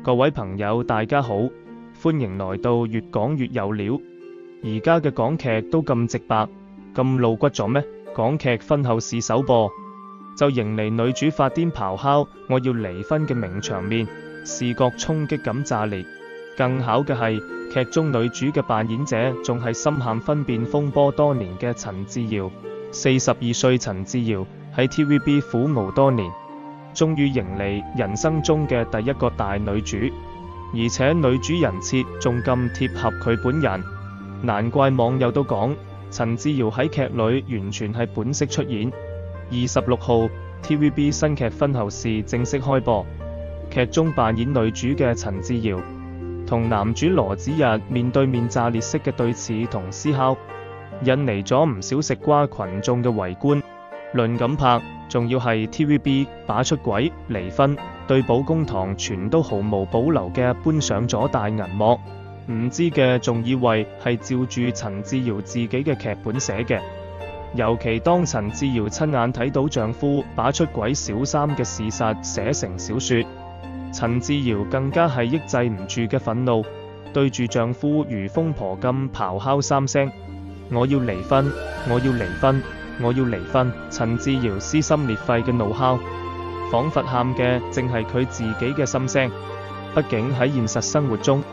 各位朋友，大家好，歡迎來到越講越有料。而家嘅港劇都咁直白，咁露骨咗咩？港劇婚後試首播，就迎嚟女主發癲咆哮我要離婚嘅名場面，視覺衝擊感炸裂。更巧嘅係，劇中女主嘅扮演者仲係深陷婚變風波多年嘅陳自瑤。42歲陳自瑤喺 TVB 苦熬多年，終於迎嚟人生中嘅第一個大女主，而且女主人設仲咁貼合佢本人，難怪網友都講陳自瑤喺劇裏完全係本色出演。26號 TVB 新劇婚後試正式開播，劇中扮演女主嘅陳自瑤同男主羅子溢面對面炸裂式嘅對峙同思考，引嚟咗唔少食瓜群眾嘅圍觀。論咁拍，仲要係 TVB 把出軌、離婚、對簿公堂全都毫無保留嘅搬上咗大銀幕，唔知嘅仲以為係照住陳自瑤自己嘅劇本寫嘅。尤其當陳自瑤親眼睇到丈夫把出軌小三嘅事實寫成小說，陳自瑤更加係抑制唔住嘅憤怒，對住丈夫如瘋婆咁咆哮3聲：我要離婚，我要離婚，我要離婚！陳自瑤撕心裂肺嘅怒吼，仿佛喊嘅正係佢自己嘅心聲。畢竟喺現實生活中，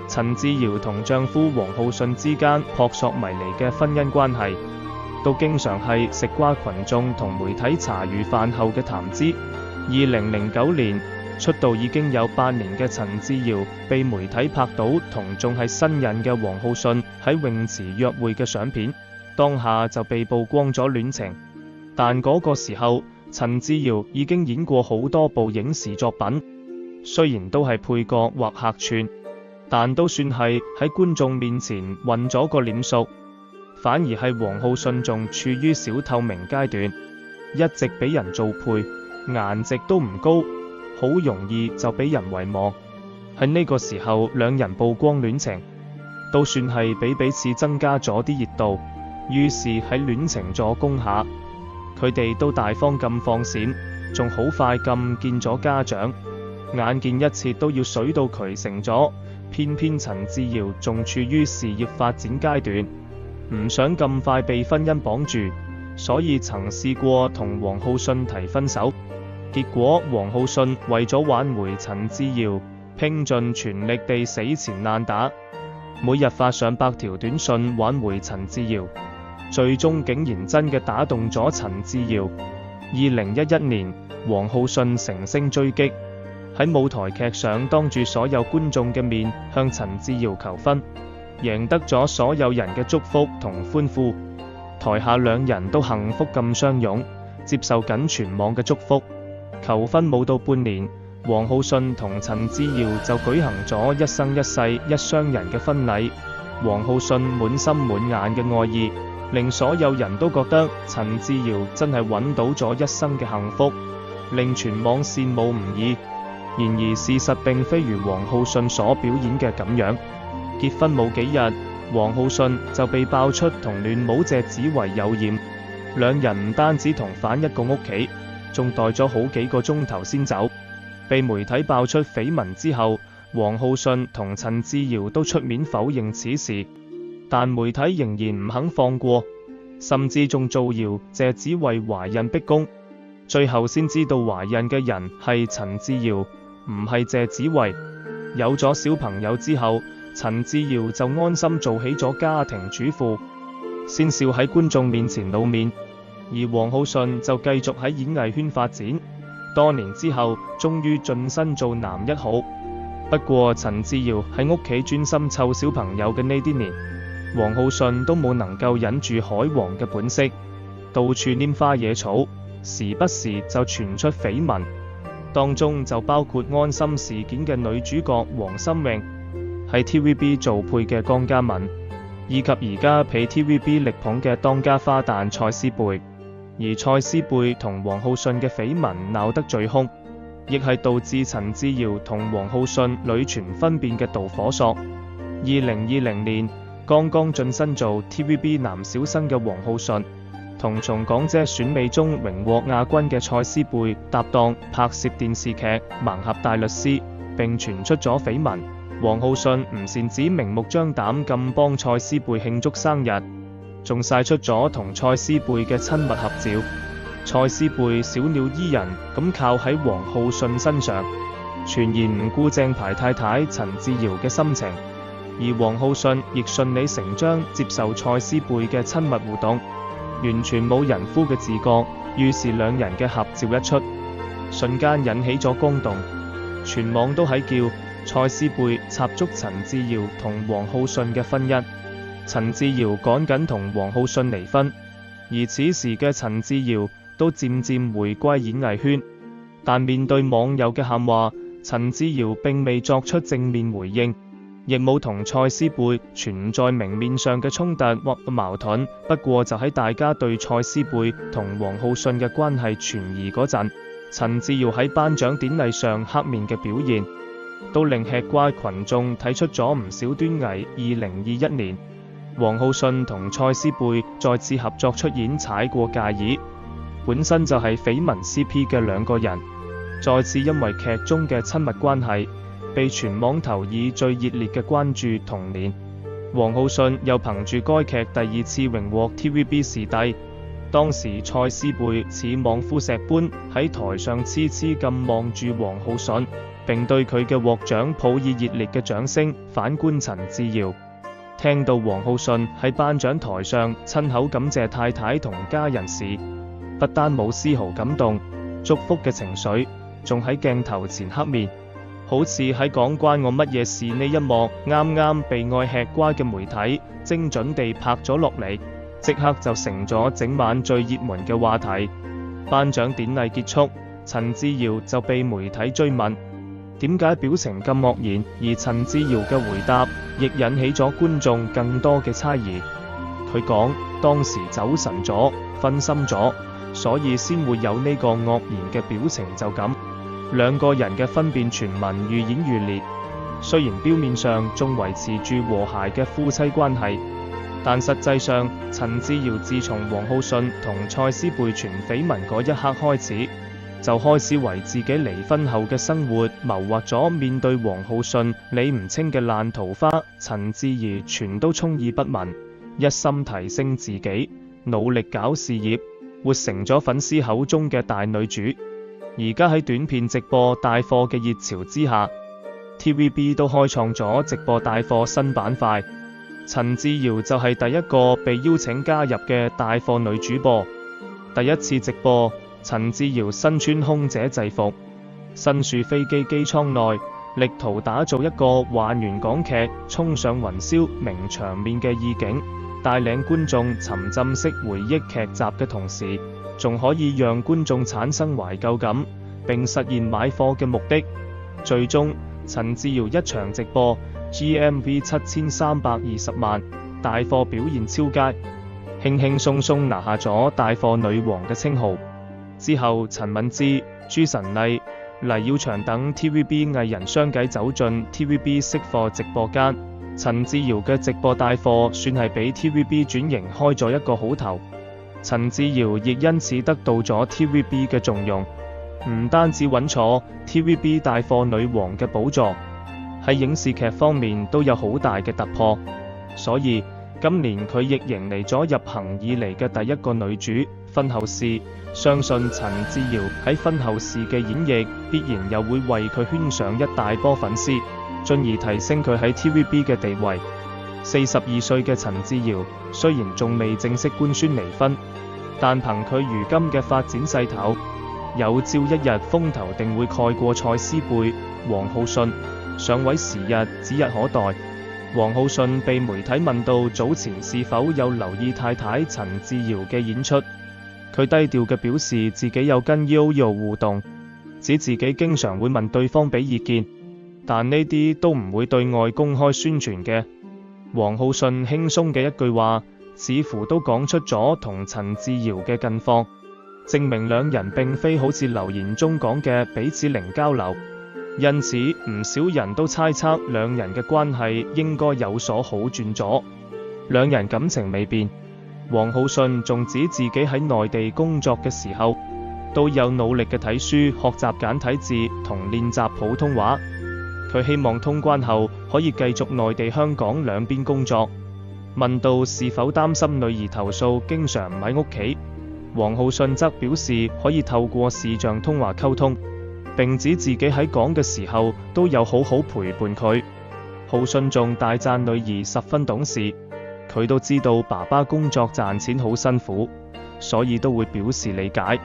陳自瑤同丈夫王浩信之間撲朔迷離嘅婚姻關係，都經常係食瓜群眾同媒體茶餘飯後嘅談資。2009年出道已經有8年嘅陳自瑤，被媒體拍到同仲係新人嘅王浩信喺泳池約會嘅相片，當下就被曝光咗戀情。但嗰個時候，陳自瑤已經演過好多部影視作品，雖然都係配角或客串，但都算係喺觀眾面前混咗個臉熟。反而係王浩信仲處於小透明階段，一直俾人做配，顏值都唔高，好容易就俾人遺忘。喺呢個時候，兩人曝光戀情，都算係俾彼此增加咗啲熱度。於是喺戀情助攻下，佢哋都大方咁放閃，仲好快咁見咗家長，眼見一切都要水到渠成咗。偏偏陳自瑤仲處於事業發展階段，唔想咁快被婚姻綁住，所以曾試過同王浩信提分手。結果王浩信為咗挽回陳自瑤，拼盡全力地死纏爛打，每日發上100條短信挽回陳自瑤，最終竟然真嘅打動咗陳自瑤。2011年，王浩信乘勝追擊，喺舞台劇上當住所有觀眾嘅面向陳自瑤求婚，贏得咗所有人嘅祝福同歡呼。台下兩人都幸福咁相擁，接受緊全網嘅祝福。求婚冇到半年，王浩信同陳自瑤就舉行咗一生一世一雙人嘅婚禮。王浩信滿心滿眼嘅愛意，令所有人都覺得陳自瑤真係揾到咗一生嘅幸福，令全網羨慕唔已。然而事實並非如王浩信所表演嘅咁樣。結婚冇幾日，王浩信就被爆出同亂舞謝子維有染，兩人唔單止同返一個屋企，仲待咗好幾個鐘頭先走。被媒體爆出緋聞之後，王浩信同陳自瑤都出面否認此事，但媒體仍然唔肯放過，甚至仲造謠謝子維懷孕逼宮。最後先知道懷孕嘅人係陳自瑤，唔係謝子維。有咗小朋友之後，陳自瑤就安心做起咗家庭主婦，先少喺觀眾面前露面。而王浩信就繼續喺演藝圈發展，多年之後終於晉身做男1號。不過陳自瑤喺屋企專心湊小朋友嘅呢啲年，王浩信都冇能夠忍住海王嘅本色，到處拈花惹草，時不時就傳出緋聞，當中就包括安心事件嘅女主角黃心穎，喺 TVB 做配嘅江嘉敏，以及而家被 TVB 力捧嘅當家花旦蔡思貝。而蔡思貝同王浩信嘅緋聞鬧得最兇，亦係導致陳自瑤同王浩信屢傳婚變嘅導火索。2020年，剛剛晉身做 TVB 男小生嘅王浩信，同從港姐選美中榮獲亞軍嘅蔡思貝搭檔拍攝電視劇《盲俠大律師》，並傳出咗緋聞。王浩信唔擅止明目張膽咁幫蔡思貝慶祝生日，仲晒出咗同蔡思貝嘅親密合照。蔡思貝小鳥依人咁靠喺王浩信身上，全然唔顧正牌太太陳志瑤嘅心情，而王浩信亦順理成章接受蔡思貝嘅親密互動，完全冇人夫嘅自覺。於是兩人嘅合照一出，瞬間引起咗轟動，全網都喺叫蔡思貝插足陳志瑤同王浩信嘅婚姻。陳志瑤趕緊同王浩信離婚，而此時嘅陳志瑤都漸漸回歸演藝圈，但面對網友嘅喊話，陳志瑤並未作出正面回應，亦冇同蔡思貝存在明面上嘅衝突或矛盾。不過就喺大家對蔡思貝同王浩信嘅關係存疑嗰陣，陳志瑤喺頒獎典禮上黑面嘅表現，都令吃瓜群眾睇出咗唔少端倪。2021年，王浩信同蔡思貝再次合作出演《踩過界椅》，本身就係緋聞 CP 嘅兩個人，再次因為劇中嘅親密關係，被全網投以最熱烈嘅關注。同年，王浩信又憑住該劇第二次榮獲 TVB 視帝。當時蔡思貝似望夫石般喺台上痴痴咁望住王浩信，並對佢嘅獲獎抱以熱烈嘅掌聲。反觀陳志瑤，聽到王浩信喺頒獎台上親口感謝太太同家人時，不單冇絲毫感動，祝福嘅情緒仲喺鏡頭前黑面，好似喺講關我乜嘢事。呢一幕啱啱被愛吃瓜嘅媒體精準地拍咗落嚟，即刻就成咗整晚最熱門嘅話題。頒獎典禮結束，陳志瑤就被媒體追問點解表情咁愕然，而陳志瑤嘅回答亦引起咗觀眾更多嘅猜疑。佢講當時走神咗，分心咗，所以先會有呢個愕然嘅表情。就咁，兩個人嘅婚變傳聞愈演愈烈，雖然表面上仲維持住和諧嘅夫妻關係，但實際上陳志瑤自從王浩信同蔡思貝傳緋聞嗰一刻開始，就開始為自己離婚後嘅生活謀劃咗。面對王浩信理唔清嘅爛桃花，陳志瑤全都充耳不聞，一心提升自己，努力搞事業，活成咗粉絲口中嘅大女主。而家喺短片直播帶貨嘅熱潮之下， TVB 都開創咗直播帶貨新板塊，陳志瑤就係第一個被邀請加入嘅帶貨女主播。第一次直播，陳志瑤身穿空姐制服，身處飛機機艙內，力圖打造一個還原港劇衝上雲霄名場面嘅意境，帶領觀眾沉浸式回憶劇集嘅同時，仲可以讓觀眾產生懷舊感，並實現買貨嘅目的。最終，陳志瑤一場直播 GMV 7320萬，帶貨表現超佳，輕輕鬆鬆拿下咗帶貨女王嘅稱號。之後，陳敏之、朱晨麗、黎耀祥等 TVB 藝人相繼走進 TVB 識貨直播間，陳志瑤嘅直播帶貨算係俾 TVB 轉型開咗一個好頭。陳志瑤亦因此得到咗 TVB 嘅重用，唔單止穩坐 TVB 帶貨女王嘅寶座，喺影視劇方面都有好大嘅突破。所以今年佢亦迎嚟咗入行以嚟嘅第一個女主婚後事。相信陳志瑤喺婚後事嘅演繹必然又會為佢圈上一大波粉絲，進而提升佢喺 TVB 嘅地位。42歲嘅陳志瑤雖然仲未正式官宣離婚，但憑佢如今嘅發展勢頭，有朝一日風頭定會蓋過蔡思貝、王浩信，上位時日指日可待。王浩信被媒體問到早前是否有留意太太陳志瑤嘅演出，佢低調嘅表示自己有跟 Yoyo 互動，指自己經常會問對方俾意見，但呢啲都唔會對外公開宣傳嘅。王浩信輕鬆嘅一句話，似乎都講出咗同陳志瑤嘅近況，證明兩人並非好似留言中講嘅彼此零交流。因此唔少人都猜測兩人嘅關係應該有所好轉咗。兩人感情未變，王浩信仲指自己喺內地工作嘅時候，都有努力嘅睇書、學習簡體字同練習普通話。佢希望通關後可以繼續內地香港兩邊工作。問到是否擔心女兒投訴經常唔喺屋企，王浩信則表示可以透過視像通話溝通，並指自己喺港嘅時候都有好好陪伴佢。浩信仲大讚女兒十分懂事，佢都知道爸爸工作賺錢好辛苦，所以都會表示理解。